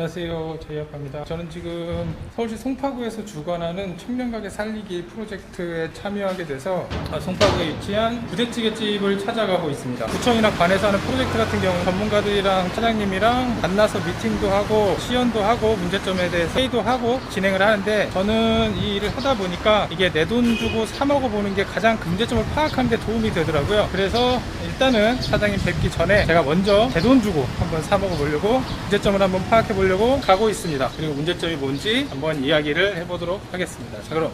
안녕하세요, 제이아빠입니다. 저는 지금 서울시 송파구에서 주관하는 청년가게 살리기 프로젝트에 참여하게 돼서 송파구에 위치한 부대찌개집을 찾아가고 있습니다. 구청이나 관에서 하는 프로젝트 같은 경우 전문가들이랑 사장님이랑 만나서 미팅도 하고 시연도 하고 문제점에 대해서 회의도 하고 진행을 하는데, 저는 이 일을 하다 보니까 이게 내 돈 주고 사 먹어보는 게 가장 문제점을 파악하는 데 도움이 되더라고요. 그래서 일단은 사장님 뵙기 전에 제가 먼저 제 돈 주고 한번 사 먹어보려고, 문제점을 한번 파악해 보려고 가고 있습니다. 그리고 문제점이 뭔지 한번 이야기를 해보도록 하겠습니다. 자, 그럼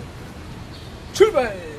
출발!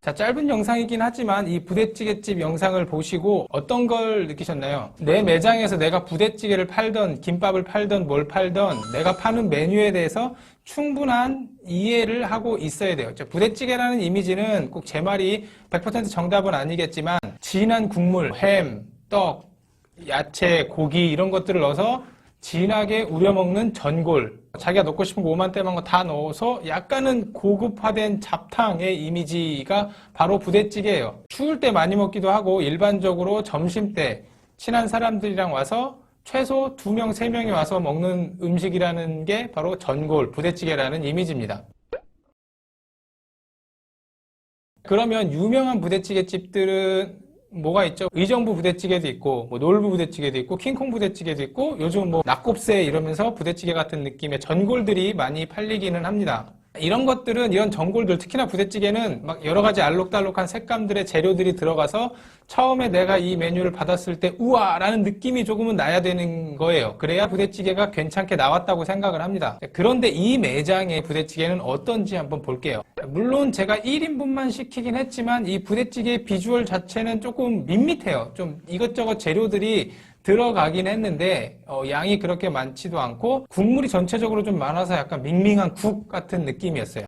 자, 짧은 영상이긴 하지만 이 부대찌개집 영상을 보시고 어떤 걸 느끼셨나요? 내 매장에서 내가 부대찌개를 팔던 김밥을 팔던 뭘 팔던 내가 파는 메뉴에 대해서 충분한 이해를 하고 있어야 돼요. 부대찌개라는 이미지는 꼭 제 말이 100% 정답은 아니겠지만, 진한 국물, 햄, 떡, 야채, 고기 이런 것들을 넣어서 진하게 우려먹는 전골, 자기가 넣고 싶은 거 오만때만 거 다 넣어서 약간은 고급화된 잡탕의 이미지가 바로 부대찌개예요. 추울 때 많이 먹기도 하고, 일반적으로 점심때 친한 사람들이랑 와서 최소 2명, 3명이 와서 먹는 음식이라는 게 바로 전골, 부대찌개라는 이미지입니다. 그러면 유명한 부대찌개 집들은 뭐가 있죠? 의정부 부대찌개도 있고, 놀부 부대찌개도 있고, 킹콩 부대찌개도 있고, 요즘 낙곱새 이러면서 부대찌개 같은 느낌의 전골들이 많이 팔리기는 합니다. 이런 것들은, 이런 전골들, 특히나 부대찌개는 막 여러 가지 알록달록한 색감들의 재료들이 들어가서 처음에 내가 이 메뉴를 받았을 때 우와! 라는 느낌이 조금은 나야 되는 거예요. 그래야 부대찌개가 괜찮게 나왔다고 생각을 합니다. 그런데 이 매장의 부대찌개는 어떤지 한번 볼게요. 물론 제가 1인분만 시키긴 했지만 이 부대찌개의 비주얼 자체는 조금 밋밋해요. 좀 이것저것 재료들이 들어가긴 했는데 양이 그렇게 많지도 않고, 국물이 전체적으로 좀 많아서 약간 밍밍한 국 같은 느낌이었어요.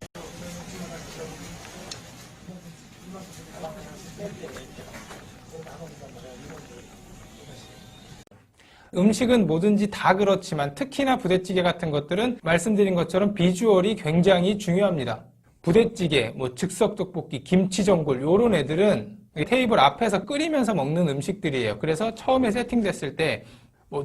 음식은 뭐든지 다 그렇지만 특히나 부대찌개 같은 것들은 말씀드린 것처럼 비주얼이 굉장히 중요합니다. 부대찌개, 즉석떡볶이, 김치전골 이런 애들은 테이블 앞에서 끓이면서 먹는 음식들이에요. 그래서 처음에 세팅됐을 때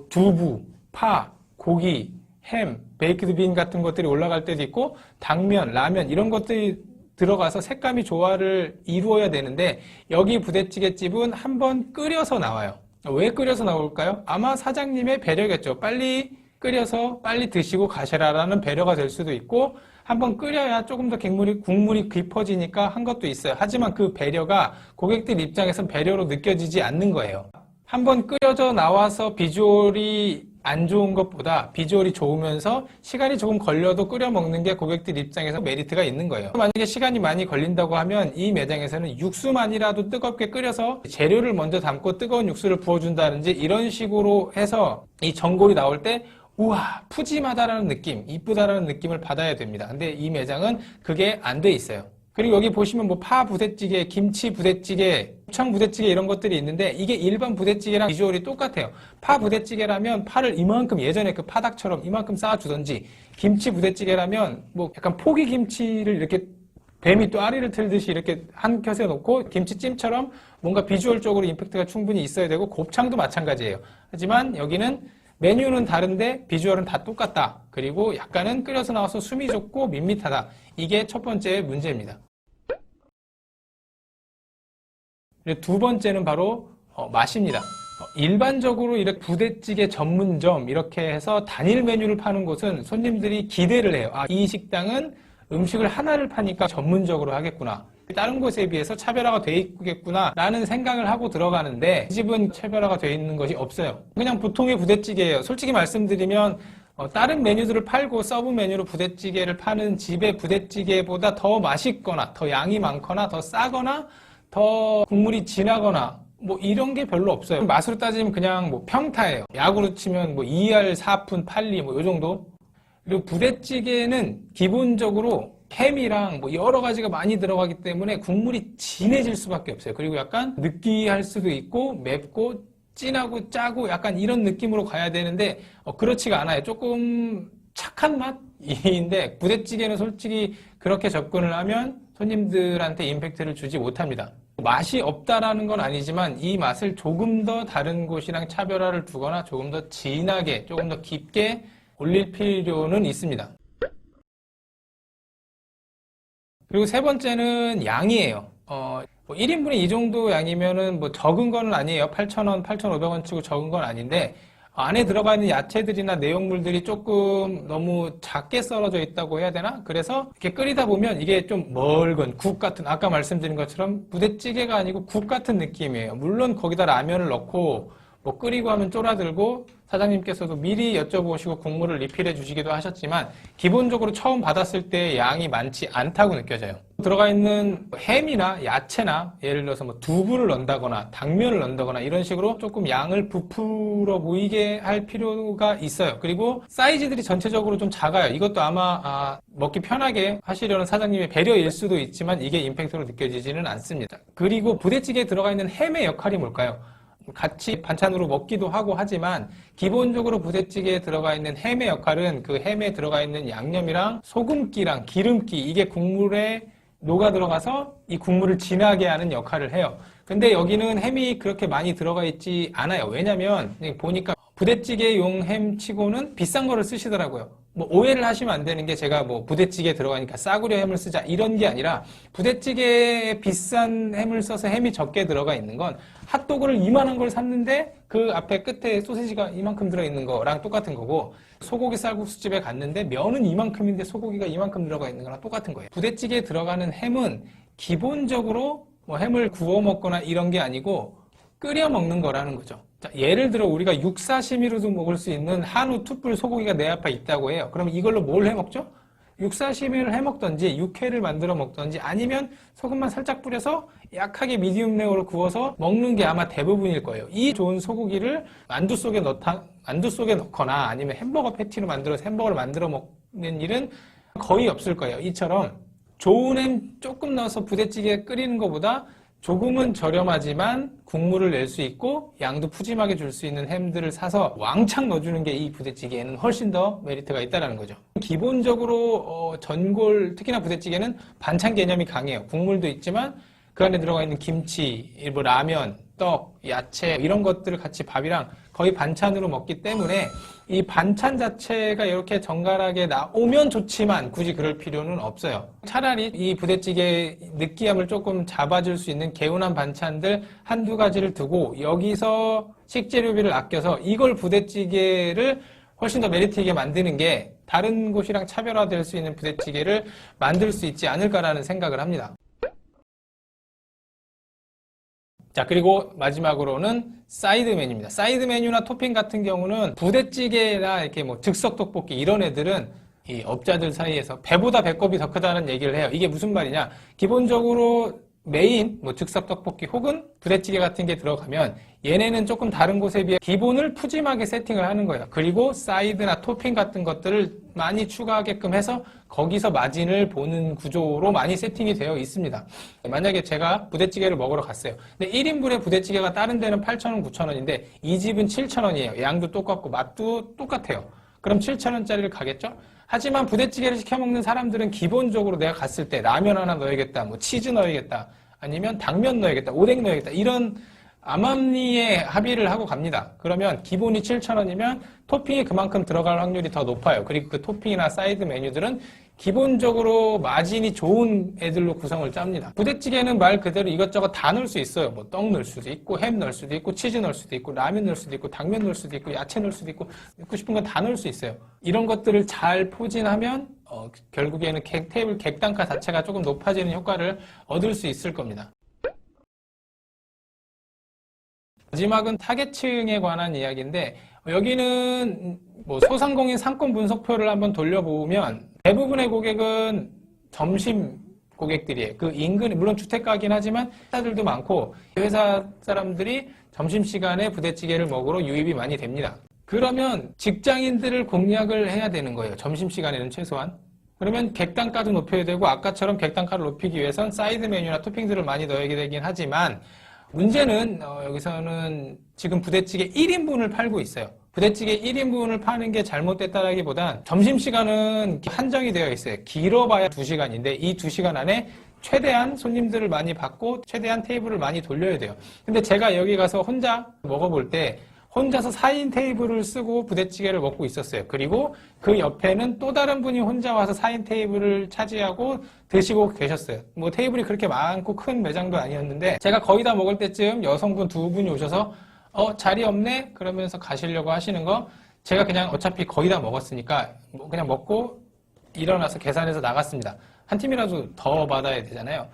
두부, 파, 고기, 햄, 베이크드 빈 같은 것들이 올라갈 때도 있고, 당면, 라면 이런 것들이 들어가서 색감이 조화를 이루어야 되는데, 여기 부대찌개집은 한번 끓여서 나와요. 왜 끓여서 나올까요? 아마 사장님의 배려겠죠. 빨리 끓여서 빨리 드시고 가셔라라는 배려가 될 수도 있고, 한번 끓여야 조금 더 국물이 깊어지니까 한 것도 있어요. 하지만 그 배려가 고객들 입장에선 배려로 느껴지지 않는 거예요. 한번 끓여져 나와서 비주얼이 안 좋은 것보다 비주얼이 좋으면서 시간이 조금 걸려도 끓여 먹는 게 고객들 입장에서 메리트가 있는 거예요. 만약에 시간이 많이 걸린다고 하면 이 매장에서는 육수만이라도 뜨겁게 끓여서 재료를 먼저 담고 뜨거운 육수를 부어준다든지 이런 식으로 해서 이 전골이 나올 때 우와, 푸짐하다라는 느낌, 이쁘다라는 느낌을 받아야 됩니다. 근데 이 매장은 그게 안 돼 있어요. 그리고 여기 보시면 파 부대찌개, 김치 부대찌개, 곱창 부대찌개 이런 것들이 있는데, 이게 일반 부대찌개랑 비주얼이 똑같아요. 파 부대찌개라면 파를 이만큼, 예전에 그 파닭처럼 이만큼 쌓아주던지, 김치 부대찌개라면 약간 포기 김치를 이렇게 뱀이 또 아리를 틀듯이 이렇게 한 컷에 놓고 김치찜처럼 뭔가 비주얼적으로 임팩트가 충분히 있어야 되고, 곱창도 마찬가지예요. 하지만 여기는 메뉴는 다른데 비주얼은 다 똑같다. 그리고 약간은 끓여서 나와서 숨이 좁고 밋밋하다. 이게 첫 번째 문제입니다. 두 번째는 바로 맛입니다. 일반적으로 이렇게 부대찌개 전문점 이렇게 해서 단일 메뉴를 파는 곳은 손님들이 기대를 해요. 아, 이 식당은 음식을 하나를 파니까 전문적으로 하겠구나. 다른 곳에 비해서 차별화가 돼 있겠구나 라는 생각을 하고 들어가는데 이 집은 차별화가 돼 있는 것이 없어요. 그냥 보통의 부대찌개예요. 솔직히 말씀드리면 다른 메뉴들을 팔고 서브 메뉴로 부대찌개를 파는 집의 부대찌개보다 더 맛있거나 더 양이 많거나 더 싸거나 더 국물이 진하거나 뭐 이런 게 별로 없어요. 맛으로 따지면 그냥 뭐 평타예요. 야구로 치면 뭐 2할 4푼 8리 뭐 요 정도. 그리고 부대찌개는 기본적으로 햄이랑 뭐 여러 가지가 많이 들어가기 때문에 국물이 진해질 수밖에 없어요. 그리고 약간 느끼할 수도 있고 맵고 진하고 짜고 약간 이런 느낌으로 가야 되는데 그렇지가 않아요. 조금 착한 맛인데 부대찌개는 솔직히 그렇게 접근을 하면 손님들한테 임팩트를 주지 못합니다. 맛이 없다라는 건 아니지만 이 맛을 조금 더 다른 곳이랑 차별화를 두거나 조금 더 진하게 조금 더 깊게 올릴 필요는 있습니다. 그리고 세 번째는 양이에요. 뭐 1인분이 이 정도 양이면은 뭐 적은 건 아니에요. 8,000원, 8,500원 치고 적은 건 아닌데 안에 들어가 있는 야채들이나 내용물들이 조금 너무 작게 썰어져 있다고 해야 되나? 그래서 이렇게 끓이다 보면 이게 좀 멀건 국 같은, 아까 말씀드린 것처럼 부대찌개가 아니고 국 같은 느낌이에요. 물론 거기다 라면을 넣고 뭐 끓이고 하면 쫄아들고 사장님께서도 미리 여쭤보시고 국물을 리필해 주시기도 하셨지만 기본적으로 처음 받았을 때 양이 많지 않다고 느껴져요. 들어가 있는 햄이나 야채나 예를 들어서 뭐 두부를 넣는다거나 당면을 넣는다거나 이런 식으로 조금 양을 부풀어 보이게 할 필요가 있어요. 그리고 사이즈들이 전체적으로 좀 작아요. 이것도 아마 먹기 편하게 하시려는 사장님의 배려일 수도 있지만 이게 임팩트로 느껴지지는 않습니다. 그리고 부대찌개에 들어가 있는 햄의 역할이 뭘까요? 같이 반찬으로 먹기도 하고 하지만 기본적으로 부대찌개에 들어가 있는 햄의 역할은 그 햄에 들어가 있는 양념이랑 소금기랑 기름기 이게 국물에 녹아 들어가서 이 국물을 진하게 하는 역할을 해요. 근데 여기는 햄이 그렇게 많이 들어가 있지 않아요. 왜냐면 보니까 부대찌개용 햄 치고는 비싼 거를 쓰시더라고요. 뭐 오해를 하시면 안 되는 게 제가 뭐 부대찌개에 들어가니까 싸구려 햄을 쓰자 이런 게 아니라 부대찌개에 비싼 햄을 써서 햄이 적게 들어가 있는 건 핫도그를 이만한 걸 샀는데 그 앞에 끝에 소시지가 이만큼 들어있는 거랑 똑같은 거고 소고기 쌀국수집에 갔는데 면은 이만큼인데 소고기가 이만큼 들어가 있는 거랑 똑같은 거예요. 부대찌개에 들어가는 햄은 기본적으로 뭐 햄을 구워 먹거나 이런 게 아니고 끓여 먹는 거라는 거죠. 자, 예를 들어 우리가 육사시미로도 먹을 수 있는 한우 투뿔 소고기가 내 앞에 있다고 해요. 그럼 이걸로 뭘 해 먹죠? 육사시미를 해 먹던지 육회를 만들어 먹던지 아니면 소금만 살짝 뿌려서 약하게 미디움 레어로 구워서 먹는 게 아마 대부분일 거예요. 이 좋은 소고기를 만두 속에 넣거나 아니면 햄버거 패티로 만들어서 햄버거를 만들어 먹는 일은 거의 없을 거예요. 이처럼 좋은 햄 조금 넣어서 부대찌개 끓이는 것보다 조금은 저렴하지만 국물을 낼 수 있고 양도 푸짐하게 줄 수 있는 햄들을 사서 왕창 넣어주는 게 이 부대찌개에는 훨씬 더 메리트가 있다는 거죠. 기본적으로 전골, 특히나 부대찌개는 반찬 개념이 강해요. 국물도 있지만 그 안에 들어가 있는 김치, 뭐 라면, 떡, 야채 이런 것들을 같이 밥이랑 거의 반찬으로 먹기 때문에 이 반찬 자체가 이렇게 정갈하게 나오면 좋지만 굳이 그럴 필요는 없어요. 차라리 이 부대찌개 느끼함을 조금 잡아줄 수 있는 개운한 반찬들 한두 가지를 두고 여기서 식재료비를 아껴서 이걸 부대찌개를 훨씬 더 메리트 있게 만드는 게 다른 곳이랑 차별화될 수 있는 부대찌개를 만들 수 있지 않을까라는 생각을 합니다. 자, 그리고 마지막으로는 사이드 메뉴입니다. 사이드 메뉴나 토핑 같은 경우는 부대찌개나 이렇게 뭐 즉석 떡볶이 이런 애들은 이 업자들 사이에서 배보다 배꼽이 더 크다는 얘기를 해요. 이게 무슨 말이냐? 기본적으로 메인, 뭐 즉석 떡볶이 혹은 부대찌개 같은 게 들어가면 얘네는 조금 다른 곳에 비해 기본을 푸짐하게 세팅을 하는 거예요. 그리고 사이드나 토핑 같은 것들을 많이 추가하게끔 해서 거기서 마진을 보는 구조로 많이 세팅이 되어 있습니다. 만약에 제가 부대찌개를 먹으러 갔어요. 근데 1인분의 부대찌개가 다른 데는 8,000원, 9,000원인데 이 집은 7,000원이에요. 양도 똑같고 맛도 똑같아요. 그럼 7,000원짜리를 가겠죠? 하지만 부대찌개를 시켜 먹는 사람들은 기본적으로 내가 갔을 때 라면 하나 넣어야겠다, 뭐 치즈 넣어야겠다, 아니면 당면 넣어야겠다, 오뎅 넣어야겠다 이런 암암리에 합의를 하고 갑니다. 그러면 기본이 7,000원이면 토핑이 그만큼 들어갈 확률이 더 높아요. 그리고 그 토핑이나 사이드 메뉴들은 기본적으로 마진이 좋은 애들로 구성을 짭니다. 부대찌개는 말 그대로 이것저것 다 넣을 수 있어요. 뭐 떡 넣을 수도 있고, 햄 넣을 수도 있고, 치즈 넣을 수도 있고, 라면 넣을 수도 있고, 당면 넣을 수도 있고, 야채 넣을 수도 있고, 넣고 싶은 건 다 넣을 수 있어요. 이런 것들을 잘 포진하면 결국에는 테이블 객단가 자체가 조금 높아지는 효과를 얻을 수 있을 겁니다. 마지막은 타겟층에 관한 이야기인데, 여기는 뭐 소상공인 상권 분석표를 한번 돌려보면 대부분의 고객은 점심 고객들이에요. 그 인근, 물론 주택가긴 하지만 회사들도 많고 회사 사람들이 점심시간에 부대찌개를 먹으러 유입이 많이 됩니다. 그러면 직장인들을 공략을 해야 되는 거예요. 점심시간에는 최소한. 그러면 객단가도 높여야 되고 아까처럼 객단가를 높이기 위해선 사이드 메뉴나 토핑들을 많이 넣어야 되긴 하지만 문제는 여기서는 지금 부대찌개 1인분을 팔고 있어요. 부대찌개 1인분을 파는 게 잘못됐다라기보단 점심시간은 한정이 되어 있어요. 길어봐야 2시간인데 이 2시간 안에 최대한 손님들을 많이 받고 최대한 테이블을 많이 돌려야 돼요. 근데 제가 여기 가서 혼자 먹어볼 때 혼자서 4인 테이블을 쓰고 부대찌개를 먹고 있었어요. 그리고 그 옆에는 또 다른 분이 혼자 와서 4인 테이블을 차지하고 드시고 계셨어요. 뭐 테이블이 그렇게 많고 큰 매장도 아니었는데 제가 거의 다 먹을 때쯤 여성분 2분이 오셔서 자리 없네? 그러면서 가시려고 하시는 거 제가 그냥 어차피 거의 다 먹었으니까 그냥 먹고 일어나서 계산해서 나갔습니다. 한 팀이라도 더 받아야 되잖아요.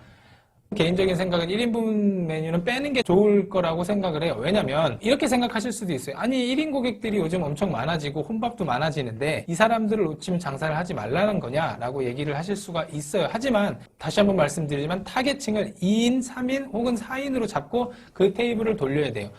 개인적인 생각은 1인분 메뉴는 빼는 게 좋을 거라고 생각을 해요. 왜냐면 이렇게 생각하실 수도 있어요. 아니 1인 고객들이 요즘 엄청 많아지고 혼밥도 많아지는데 이 사람들을 놓치면 장사를 하지 말라는 거냐라고 얘기를 하실 수가 있어요. 하지만 다시 한번 말씀드리지만 타겟층을 2인, 3인 혹은 4인으로 잡고 그 테이블을 돌려야 돼요.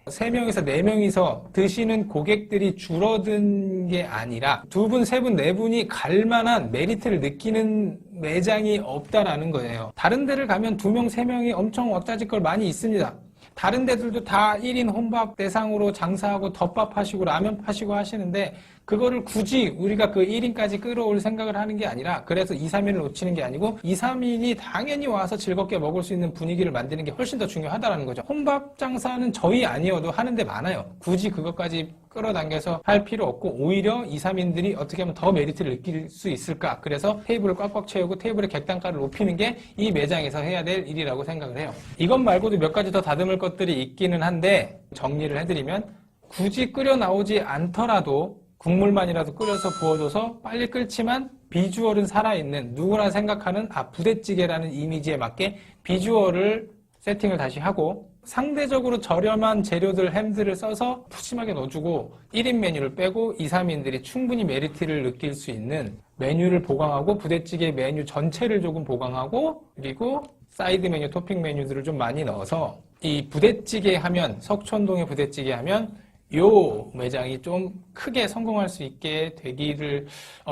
3명에서 4명이서 드시는 고객들이 줄어든 게 아니라 2분, 3분, 4분이 갈 만한 메리트를 느끼는 매장이 없다라는 거예요. 다른 데를 가면 2명, 3명이 엄청 왁자지 걸 많이 있습니다. 다른 데들도 다 1인 혼밥 대상으로 장사하고 덮밥 하시고 라면 파시고 하시는데 그거를 굳이 우리가 그 1인까지 끌어올 생각을 하는 게 아니라 그래서 2, 3인을 놓치는 게 아니고 2, 3인이 당연히 와서 즐겁게 먹을 수 있는 분위기를 만드는 게 훨씬 더 중요하다는 거죠. 혼밥 장사는 저희 아니어도 하는 데 많아요. 굳이 그것까지 끌어당겨서 할 필요 없고 오히려 2, 3인들이 어떻게 하면 더 메리트를 느낄 수 있을까. 그래서 테이블을 꽉꽉 채우고 테이블의 객단가를 높이는 게 이 매장에서 해야 될 일이라고 생각을 해요. 이것 말고도 몇 가지 더 다듬을 것들이 있기는 한데 정리를 해드리면 굳이 끓여 나오지 않더라도 국물만이라도 끓여서 부어줘서 빨리 끓지만 비주얼은 살아있는 누구나 생각하는 부대찌개라는 이미지에 맞게 비주얼을 세팅을 다시 하고 상대적으로 저렴한 재료들, 햄들을 써서 푸짐하게 넣어주고 1인 메뉴를 빼고 2, 3인들이 충분히 메리트를 느낄 수 있는 메뉴를 보강하고 부대찌개 메뉴 전체를 조금 보강하고 그리고 사이드 메뉴, 토핑 메뉴들을 좀 많이 넣어서 이 부대찌개 하면 석촌동의 부대찌개 하면 요 매장이 좀 크게 성공할 수 있게 되기를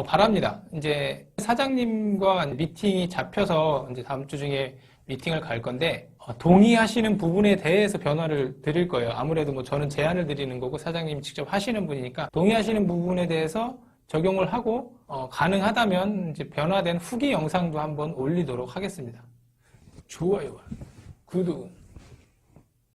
바랍니다. 이제 사장님과 미팅이 잡혀서 이제 다음 주 중에 미팅을 갈 건데 동의하시는 부분에 대해서 변화를 드릴 거예요. 아무래도 뭐 저는 제안을 드리는 거고 사장님이 직접 하시는 분이니까 동의하시는 부분에 대해서 적용을 하고 가능하다면 이제 변화된 후기 영상도 한번 올리도록 하겠습니다. 좋아요, 구독.